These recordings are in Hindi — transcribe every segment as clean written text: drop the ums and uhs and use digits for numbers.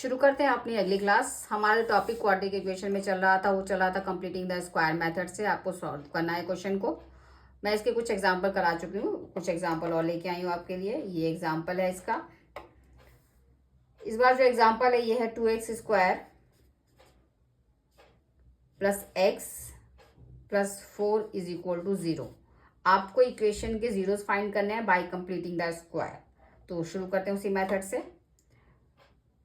शुरू करते हैं अपनी अगली क्लास। हमारा टॉपिक क्वाड्रेटिक इक्वेशन में चल रहा था कंप्लीटिंग द स्क्वायर मेथड से। आपको सॉल्व करना है क्वेश्चन को। मैं इसके कुछ एग्जांपल करा चुकी हूँ, कुछ एग्जांपल और लेके आई हूँ आपके लिए। ये एग्जांपल है इसका। इस बार जो एग्जांपल है ये है 2x² plus x plus 4 is equal to 0। आपको इक्वेशन के जीरोस फाइंड करने हैं बाय कंप्लीटिंग द स्क्वायर। तो शुरू करते हैं उसी मेथड से।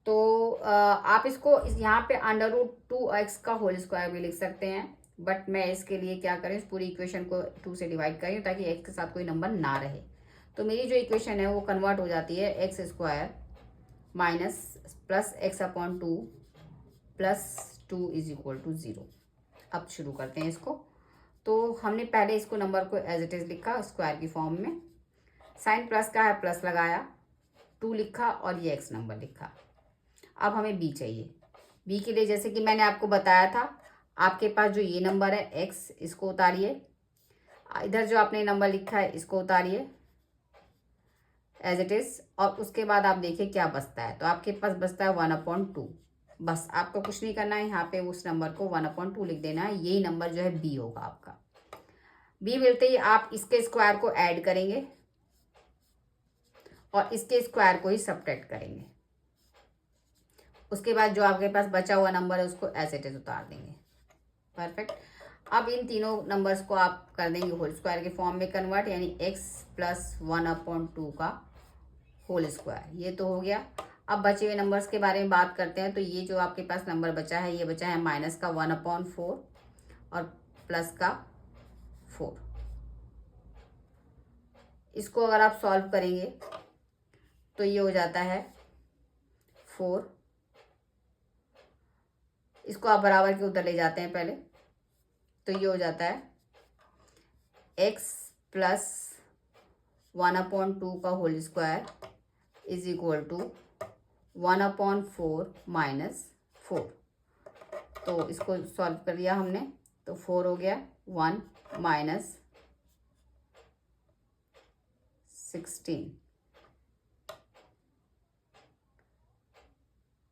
तो आप इसको यहाँ पे √2x का होल स्क्वायर भी लिख सकते हैं, बट मैं इसके लिए क्या करें, इस पूरी इक्वेशन को 2 से डिवाइड करें ताकि x के साथ कोई नंबर ना रहे। तो मेरी जो इक्वेशन है वो कन्वर्ट हो जाती है x² minus plus x/2 plus 2 is equal to 0। अब शुरू करते हैं इसको। तो हमने पहले इसको नंबर को एज इट इज लिखा स्क्वायर की फॉर्म में। साइन प्लस का है, प्लस लगाया, 2 लिखा और ये x नंबर लिखा। अब हमें b चाहिए। b के लिए जैसे कि मैंने आपको बताया था, आपके पास जो ये नंबर है x, इसको उतारिए। इधर जो आपने नंबर लिखा है इसको उतारिए एज इट इज, और उसके बाद आप देखिए क्या बचता है। तो आपके पास बचता है 1/2। बस आपको कुछ नहीं करना है, यहाँ पे उस नंबर को 1/2 लिख देना है। यही नंबर जो है b होगा आपका। b मिलते ही आप इसके स्क्वायर को ऐड करेंगे और इसके स्क्वायर को ही सब्ट्रैक्ट करेंगे। उसके बाद जो आपके पास बचा हुआ नंबर है उसको एज इट इज उतार देंगे। परफेक्ट। अब इन तीनों नंबर्स को आप कर देंगे होल स्क्वायर के फॉर्म में कन्वर्ट, यानी x प्लस 1/2 का होल स्क्वायर। ये तो हो गया। अब बचे हुए नंबर्स के बारे में बात करते हैं। तो ये जो आपके पास नंबर बचा है, ये बचा है माइनस का 1/4 और प्लस का 4। इसको अगर आप सॉल्व करेंगे तो ये हो जाता है 4। इसको आप बराबर के उधर ले जाते हैं पहले, तो ये हो जाता है x प्लस 1/2 का whole square is equal to 1/4 minus 4। तो इसको सॉल्व कर दिया हमने, तो 4 हो गया, 1 माइनस 16।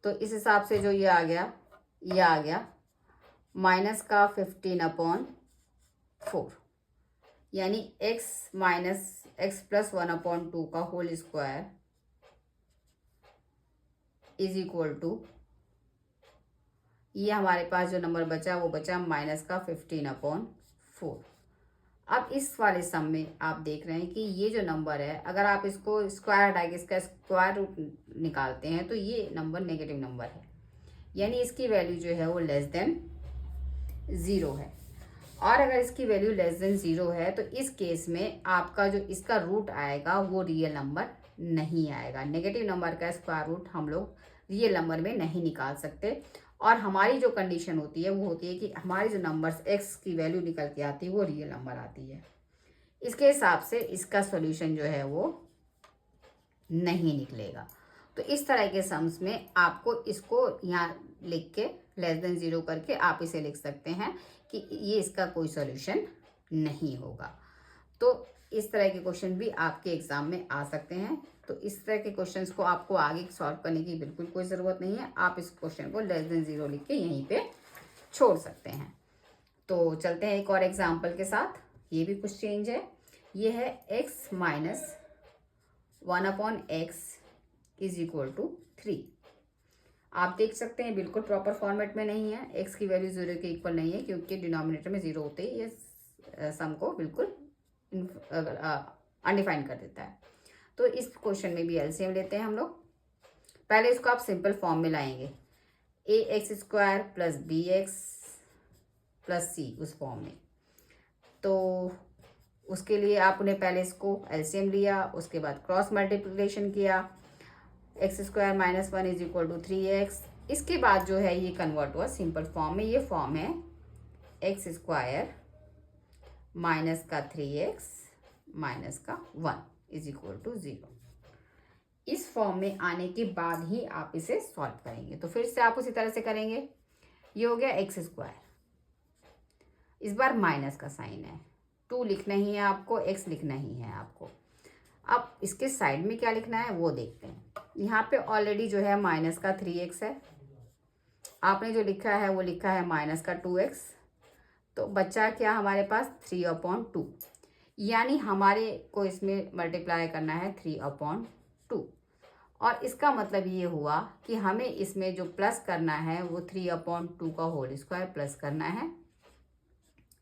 तो इस हिसाब से जो ये आ गया माइनस का 15/4, यानी x माइनस x प्लस 1/2 का whole square is equal to, ये हमारे पास जो नंबर बचा वो बचा माइनस का 15/4। अब इस वाले सम में आप देख रहे हैं कि ये जो नंबर है, अगर आप इसको स्क्वायर हटा के इसका स्क्वायर रूट निकालते हैं तो ये नंबर नेगेटिव नंबर है, यानी इसकी वैल्यू जो है वो लेस देन 0 है। और अगर इसकी वैल्यू लेस देन 0 है तो इस केस में आपका जो इसका रूट आएगा वो रियल नंबर नहीं आएगा। नेगेटिव नंबर का स्क्वायर रूट हम लोग रियल नंबर में नहीं निकाल सकते। और हमारी जो कंडीशन होती है वो होती है कि हमारी जो नंबर्स x की वैल्यू निकल के आती है वो रियल नंबर आती है। इसके हिसाब से इसका सॉल्यूशन जो है वो नहीं निकलेगा। तो इस तरह के सम्स में आपको इसको यहाँ लिख के लेस देन 0 करके आप इसे लिख सकते हैं कि ये इसका कोई सॉल्यूशन नहीं होगा। तो इस तरह के क्वेश्चन भी आपके एग्जाम में आ सकते हैं। तो इस तरह के क्वेश्चंस को आपको आगे सॉल्व करने की बिल्कुल कोई ज़रूरत नहीं है। आप इस क्वेश्चन को लेस देन 0 लिख के यहीं पे छोड़ सकते हैं। तो चलते हैं एक और एग्जाम्पल के साथ। ये भी कुछ चेंज है। ये है x minus 1/x is equal to 3। आप देख सकते हैं बिल्कुल प्रॉपर फॉर्मेट में नहीं है, x की वैल्यू 0 के इक्वल नहीं है, क्योंकि डिनोमिनेटर में 0 होते ही ये सम को बिल्कुल अनडिफाइन कर देता है। तो इस क्वेश्चन में भी एलसीएम लेते हैं हम लोग। पहले इसको आप सिंपल फॉर्म में लाएंगे, ax² plus bx plus c उस फॉर्म में। तो उसके लिए आपने पहले इसको एलसीएम लिया, उसके बाद क्रॉस मल्टीप्लिकेशन किया, x² minus 1 is equal to 3x। इसके बाद जो है ये कन्वर्ट हुआ सिंपल फॉर्म में। ये फॉर्म है x² माइनस का 3x माइनस का 1 इज इक्वल टू 0। इस फॉर्म में आने के बाद ही आप इसे सॉल्व करेंगे। तो फिर से आप उसी तरह से करेंगे। ये हो गया x², इस बार माइनस का साइन है, 2 लिखना ही है आपको, x लिखना ही है आपको। अब इसके साइड में क्या लिखना है वो देखते हैं। यहाँ पे ऑलरेडी जो है माइनस का 3x है, आपने जो लिखा है वो लिखा है माइनस का 2x, तो बच्चा क्या हमारे पास 3/2, यानी हमारे को इसमें मल्टीप्लाई करना है 3/2। और इसका मतलब ये हुआ कि हमें इसमें जो प्लस करना है वो 3/2 का होल स्क्वायर प्लस करना है,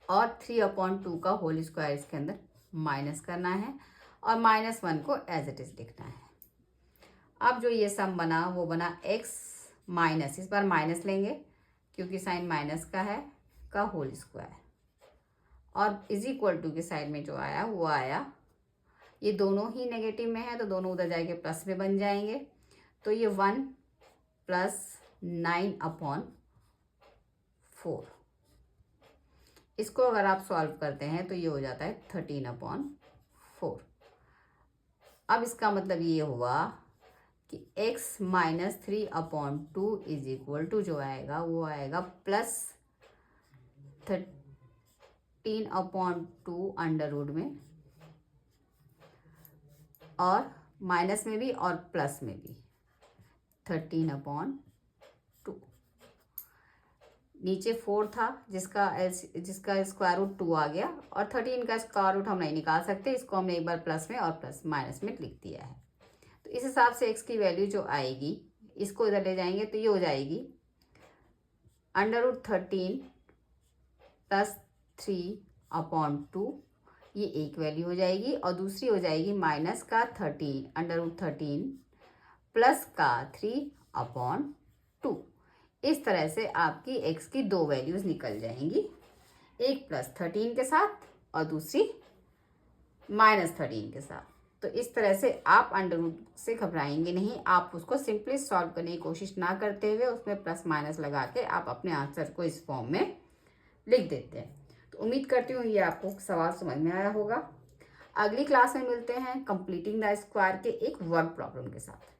और 3/2 का होल स्क्वायर इसके अंदर माइनस करना है, और -1 को एज इट इज लिखना है। अब जो ये सम बना वो बना x माइनस, इस बार माइनस लेंगे क्योंकि साइन माइनस का है, का होल स्क्वायर, और इज इक्वल टू के साइड में जो आया वो आया, ये दोनों ही नेगेटिव में है तो दोनों उधर जाके प्लस में बन जाएंगे, तो ये 1 + 9/4। इसको अगर आप सॉल्व करते हैं तो ये हो जाता है 13/4। अब इसका मतलब ये हुआ कि x minus 3/2 is equal to जो आएगा वो आएगा प्लस 13/2 अंडर रूट में, और माइनस में भी और प्लस में भी 13/2। नीचे 4 था जिसका स्क्वायर रूट 2 आ गया, और 13 का स्क्वायर रूट हम नहीं निकाल सकते, इसको हमने एक बार प्लस में और प्लस माइनस में लिख दिया है। तो इस हिसाब से x की वैल्यू जो आएगी, इसको इधर ले जाएंगे तो ये हो जाएगी √13 + 3/2, ये एक वैल्यू हो जाएगी, और दूसरी हो जाएगी माइनस का 13 √13 प्लस का 3/2। इस तरह से आपकी x की दो वैल्यूज निकल जाएंगी, एक +13 के साथ और दूसरी -13 के साथ। तो इस तरह से आप अंडर रूट से घबराएंगे नहीं, आप उसको सिंपली सॉल्व करने की कोशिश ना करते हुए उसमें प्लस माइनस लगा के आप अपने आंसर को इस फॉर्म में लिख देते हैं। तो उम्मीद करती हूँ ये आपको सवाल समझ में आया होगा। अगली क्लास में मिलते हैं कंप्लीटिंग द स्क्वायर के एक वर्क प्रॉब्लम के साथ।